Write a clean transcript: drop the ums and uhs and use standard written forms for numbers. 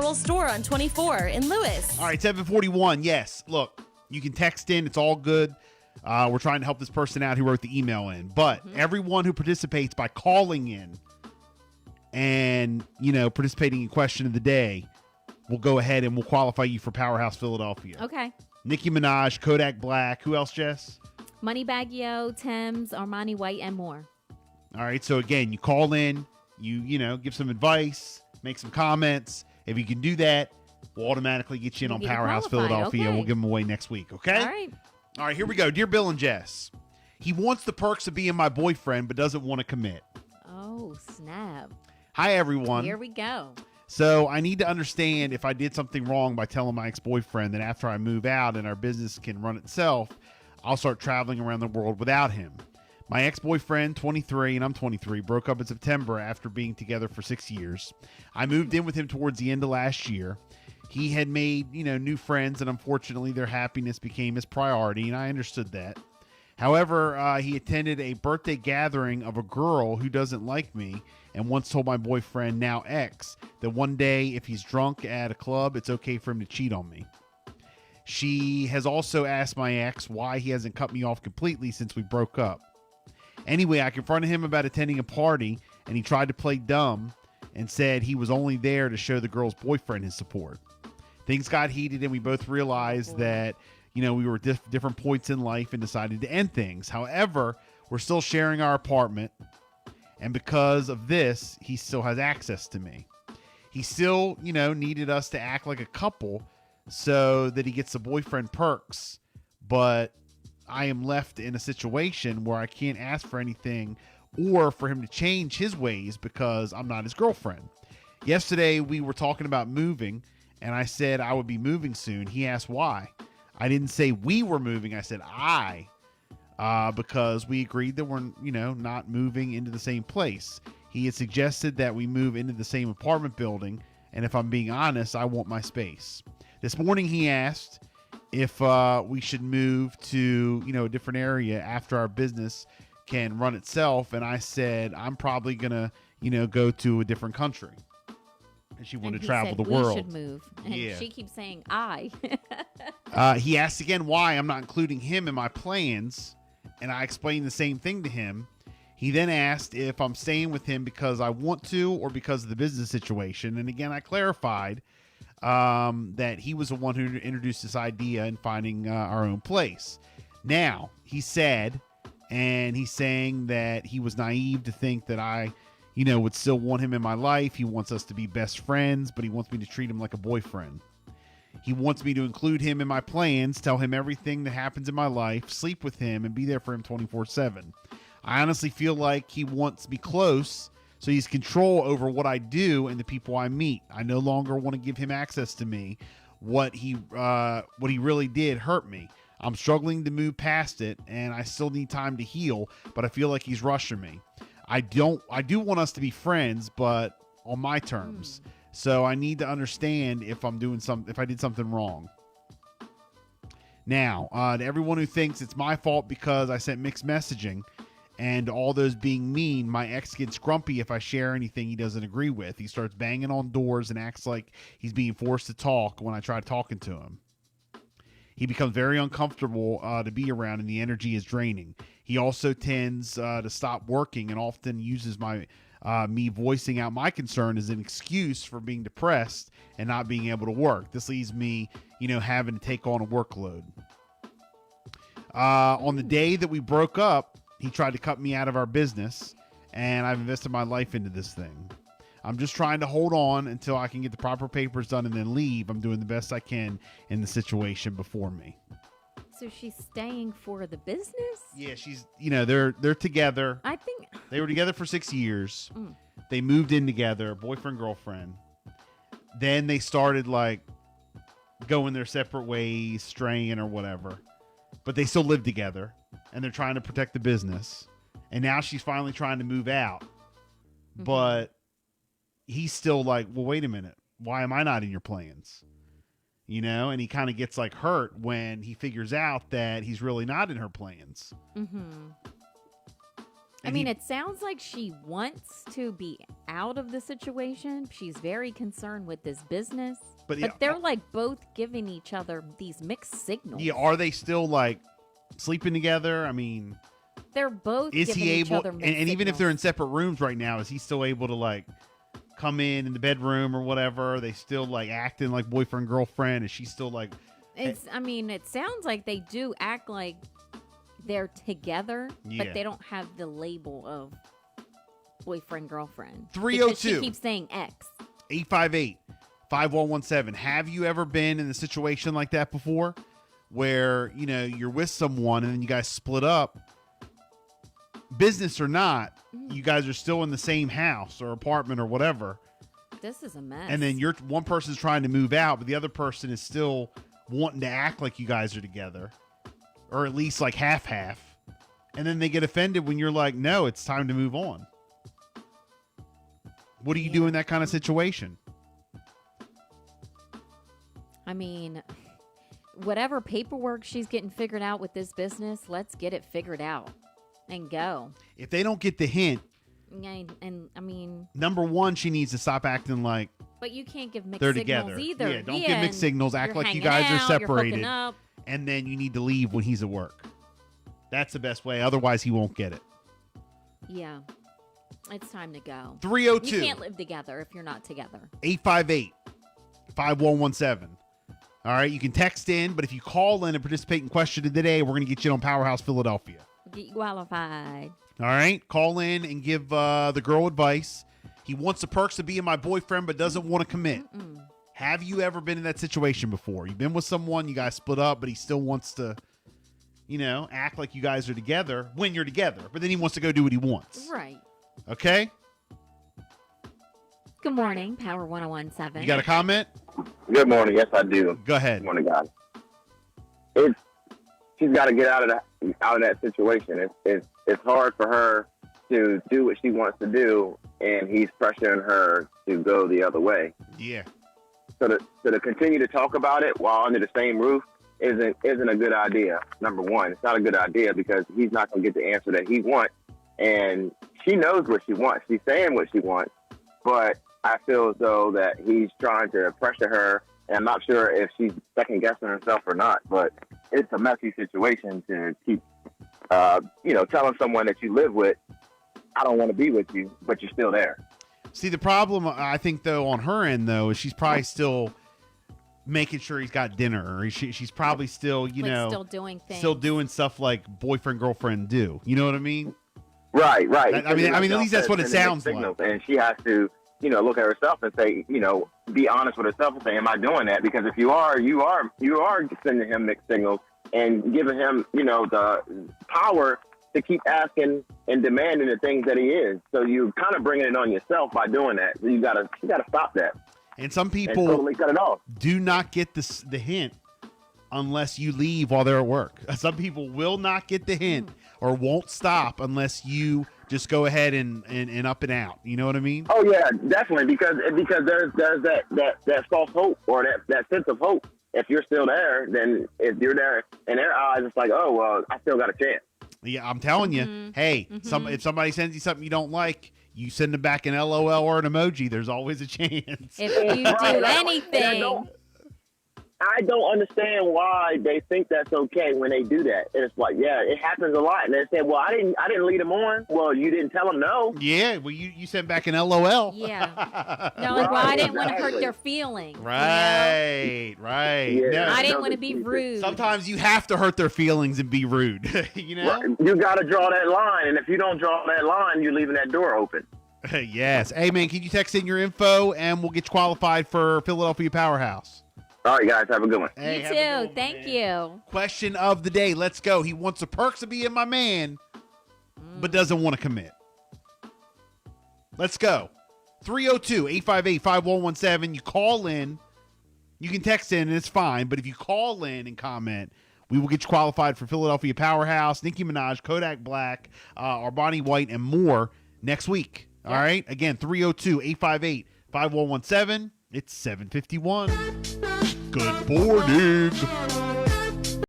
General Store on 24 in Lewis. All right, 741. Yes. Look, you can text in. It's all good. We're trying to help this person out who wrote the email in. But everyone who participates by calling in and, participating in question of the day, we'll go ahead and we'll qualify you for Powerhouse Philadelphia. Okay. Nicki Minaj, Kodak Black. Who else, Jess? Moneybagg Yo, Thames, Armani White, and more. All right. So, again, you call in, you give some advice, make some comments. If you can do that, we'll automatically get you in on Powerhouse Philadelphia. Okay. We'll give them away next week, okay? All right. All right, here we go. Dear Bill and Jess, he wants the perks of being my boyfriend but doesn't want to commit. Oh, snap. Hi, everyone. Here we go. So I need to understand if I did something wrong by telling my ex-boyfriend that after I move out and our business can run itself, I'll start traveling around the world without him. My ex-boyfriend, 23, and I'm 23, broke up in September after being together for 6 years. I moved in with him towards the end of last year. He had made, new friends, and unfortunately their happiness became his priority, and I understood that. However, he attended a birthday gathering of a girl who doesn't like me and once told my boyfriend, now ex, that one day if he's drunk at a club, it's okay for him to cheat on me. She has also asked my ex why he hasn't cut me off completely since we broke up. Anyway, I confronted him about attending a party, and he tried to play dumb and said he was only there to show the girl's boyfriend his support. Things got heated, and we both realized that, we were different points in life and decided to end things. However, we're still sharing our apartment, and because of this, he still has access to me. He still, needed us to act like a couple so that he gets the boyfriend perks, but I am left in a situation where I can't ask for anything or for him to change his ways because I'm not his girlfriend. Yesterday, we were talking about moving, and I said I would be moving soon. He asked why. I didn't say we were moving. I said because we agreed that we're, not moving into the same place. He had suggested that we move into the same apartment building, and if I'm being honest, I want my space. This morning, he asked if we should move to, a different area after our business can run itself, and I said I'm probably gonna, go to a different country. And she wanted to travel the world. We should move. And she keeps saying I. He asked again why I'm not including him in my plans, and I explained the same thing to him. He then asked if I'm staying with him because I want to or because of the business situation. And again, I clarified that he was the one who introduced this idea in finding our own place. Now, he said, and he's saying that he was naive to think that I would still want him in my life. He wants us to be best friends, but he wants me to treat him like a boyfriend. He wants me to include him in my plans, tell him everything that happens in my life, sleep with him, and be there for him 24/7. I honestly feel like he wants me close, so he's control over what I do and the people I meet. I no longer want to give him access to me. What he really did hurt me. I'm struggling to move past it, and I still need time to heal, but I feel like he's rushing me. I do want us to be friends, but on my terms. So I need to understand if I did something wrong. Now, to everyone who thinks it's my fault because I sent mixed messaging and all those being mean, my ex gets grumpy if I share anything he doesn't agree with. He starts banging on doors and acts like he's being forced to talk when I try talking to him. He becomes very uncomfortable to be around, and the energy is draining. He also tends to stop working and often uses me voicing out my concern as an excuse for being depressed and not being able to work. This leaves me, having to take on a workload. On the day that we broke up, he tried to cut me out of our business, and I've invested my life into this thing. I'm just trying to hold on until I can get the proper papers done and then leave. I'm doing the best I can in the situation before me. So she's staying for the business? Yeah, she's, they're together. I think they were together for 6 years. They moved in together, boyfriend, girlfriend. Then they started going their separate ways, straying or whatever. But they still live together, and they're trying to protect the business. And now she's finally trying to move out. But he's still like, well, wait a minute. Why am I not in your plans? And he kind of gets hurt when he figures out that he's really not in her plans. I mean, it sounds like she wants to be out of the situation. She's very concerned with this business. But they're like both giving each other these mixed signals. Yeah, are they still like sleeping together? I mean, they're both is giving he each able other mixed and even if signals. they're in separate rooms right now, is he still able to like come in the bedroom or whatever? Are they still like acting like boyfriend girlfriend? Is she still like I mean, it sounds like they do act like they're together, Yeah. but they don't have the label of boyfriend girlfriend. 302. Because she keeps saying X. 858-5117. Have you ever been in a situation like that before where, you know, you're with someone and then you guys split up, business or not, you guys are still in the same house or apartment or whatever, This is a mess. and then one person's trying to move out, but the other person is still wanting to act like you guys are together, or at least like half, and then they get offended when you're like, no, it's time to move on. What do you do in that kind of situation? I mean, whatever paperwork she's getting figured out with this business, let's get it figured out and go. If they don't get the hint, And I mean, number one, she needs to stop acting like but you can't give mixed they're signals together. either. Yeah, don't give mixed signals. Act you're like you hanging guys are out, you're hooking separated. up. And then you need to leave when he's at work. That's the best way. Otherwise, he won't get it. Yeah. It's time to go. 302. You can't live together if you're not together. 858-5117. All right, you can text in, but if you call in and participate in question of the day, we're going to get you on Powerhouse Philadelphia. Get qualified. All right, call in and give the girl advice. He wants the perks of being my boyfriend, but doesn't want to commit. Have you ever been in that situation before? You've been with someone, you guys split up, but he still wants to, you know, act like you guys are together when you're together, but then he wants to go do what he wants. Right. Okay? Good morning, Power 1017. You got a comment? Good morning. Yes, I do. Go ahead. Good morning, guys. She's got to get out of that situation. It's hard for her to do what she wants to do, and he's pressuring her to go the other way. Yeah. So to continue to talk about it while under the same roof isn't a good idea. Number one, it's not a good idea because he's not going to get the answer that he wants, and she knows what she wants. She's saying what she wants, but I feel as though that he's trying to pressure her, and I'm not sure if she's second guessing herself or not. But it's a messy situation to keep, telling someone that you live with, I don't want to be with you, but you're still there. See, the problem, I think, though, on her end, though, is she's probably still making sure he's got dinner. Or she's probably still, still doing things. Still doing stuff like boyfriend, girlfriend do. You know what I mean? Right. I mean, at least that's what it sounds like. And she has to, look at herself and say, be honest with herself and say, am I doing that? Because if you are sending him mixed signals and giving him, the power to keep asking and demanding the things that he is. So you're kind of bringing it on yourself by doing that. So you gotta stop that. And some And people totally cut it off. do not get the hint unless you leave while they're at work. Some people will not get the hint or won't stop unless you just go ahead and up and out. You know what I mean? Oh yeah, definitely. Because there's that false hope or that sense of hope. If you're still there, then if you're there in their eyes, it's like, oh well, I still got a chance. Yeah, I'm telling you. Hey, if somebody sends you something you don't like, you send them back an LOL or an emoji. There's always a chance. If you do anything. I don't understand why they think that's okay when they do that. And it's like, yeah, it happens a lot. And they say, well, I didn't lead them on. Well, you didn't tell them no. Yeah, well, you sent back an LOL. Yeah. No, like, well, I didn't want to hurt their feelings. Right. Yeah. No, I didn't want to be rude. sometimes you have to hurt their feelings and be rude. You know? Right. You got to draw that line. And if you don't draw that line, you're leaving that door open. Yes. Hey, man, can you text in your info and we'll get you qualified for Philadelphia Powerhouse? All right, guys, have a good one. Hey, You have a good too. one, Thank man. you. Question of the day. Let's go. He wants the perks of being my man, but doesn't want to commit. Let's go. 302-858-5117. You call in. You can text in, and it's fine. But if you call in and comment, we will get you qualified for Philadelphia Powerhouse, Nicki Minaj, Kodak Black, Arbani White, and more next week. All right? Again, 302-858-5117. It's 7:51. Good morning.